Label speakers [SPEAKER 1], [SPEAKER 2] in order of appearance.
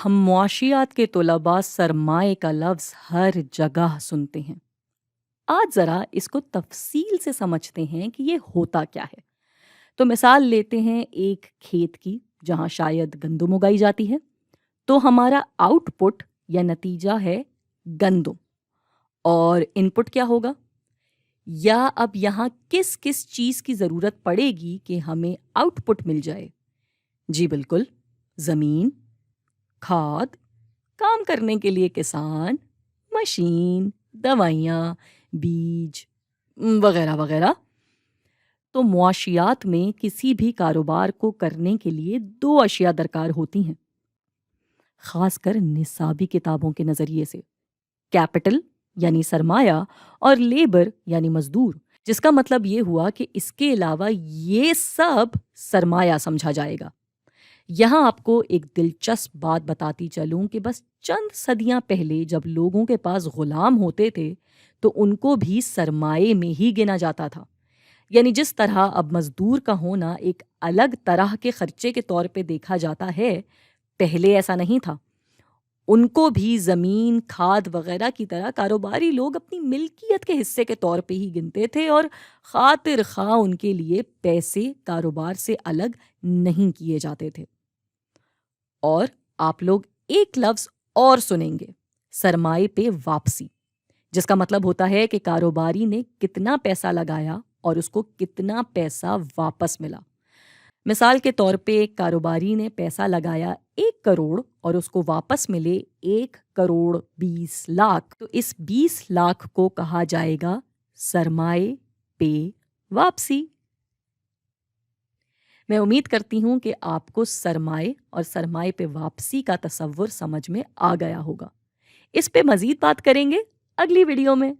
[SPEAKER 1] ہم معاشیات کے طلباء سرمائے کا لفظ ہر جگہ سنتے ہیں۔ آج ذرا اس کو تفصیل سے سمجھتے ہیں کہ یہ ہوتا کیا ہے۔ تو مثال لیتے ہیں ایک کھیت کی جہاں شاید گندم اگائی جاتی ہے، تو ہمارا آؤٹ پٹ یا نتیجہ ہے گندم، اور ان پٹ کیا ہوگا؟ یا اب یہاں کس کس چیز کی ضرورت پڑے گی کہ ہمیں آؤٹ پٹ مل جائے؟ جی بالکل، زمین، کھاد، کام کرنے کے لیے کسان، مشین، دوائیاں، بیج وغیرہ وغیرہ۔ تو معاشیات میں کسی بھی کاروبار کو کرنے کے لیے دو اشیاء درکار ہوتی ہیں، خاص کر نصابی کتابوں کے نظریے سے: کیپٹل یعنی سرمایہ، اور لیبر یعنی مزدور، جس کا مطلب یہ ہوا کہ اس کے علاوہ یہ سب سرمایہ سمجھا جائے گا۔ یہاں آپ کو ایک دلچسپ بات بتاتی چلوں کہ بس چند صدیاں پہلے جب لوگوں کے پاس غلام ہوتے تھے تو ان کو بھی سرمایے میں ہی گنا جاتا تھا۔ یعنی جس طرح اب مزدور کا ہونا ایک الگ طرح کے خرچے کے طور پہ دیکھا جاتا ہے، پہلے ایسا نہیں تھا۔ ان کو بھی زمین، کھاد وغیرہ کی طرح کاروباری لوگ اپنی ملکیت کے حصے کے طور پہ ہی گنتے تھے، اور خاطر خواہ ان کے لیے پیسے کاروبار سے الگ نہیں کیے جاتے تھے۔ اور آپ لوگ ایک لفظ اور سنیں گے: سرمائے پہ واپسی، جس کا مطلب ہوتا ہے کہ کاروباری نے کتنا پیسہ لگایا اور اس کو کتنا پیسہ واپس ملا۔ مثال کے طور پہ ایک کاروباری نے پیسہ لگایا 1 کروڑ اور اس کو واپس ملے 1 کروڑ 20 لاکھ، تو اس 20 لاکھ کو کہا جائے گا سرمائے پہ واپسی۔ میں امید کرتی ہوں کہ آپ کو سرمائے اور سرمائے پہ واپسی کا تصور سمجھ میں آ گیا ہوگا۔ اس پہ مزید بات کریں گے اگلی ویڈیو میں۔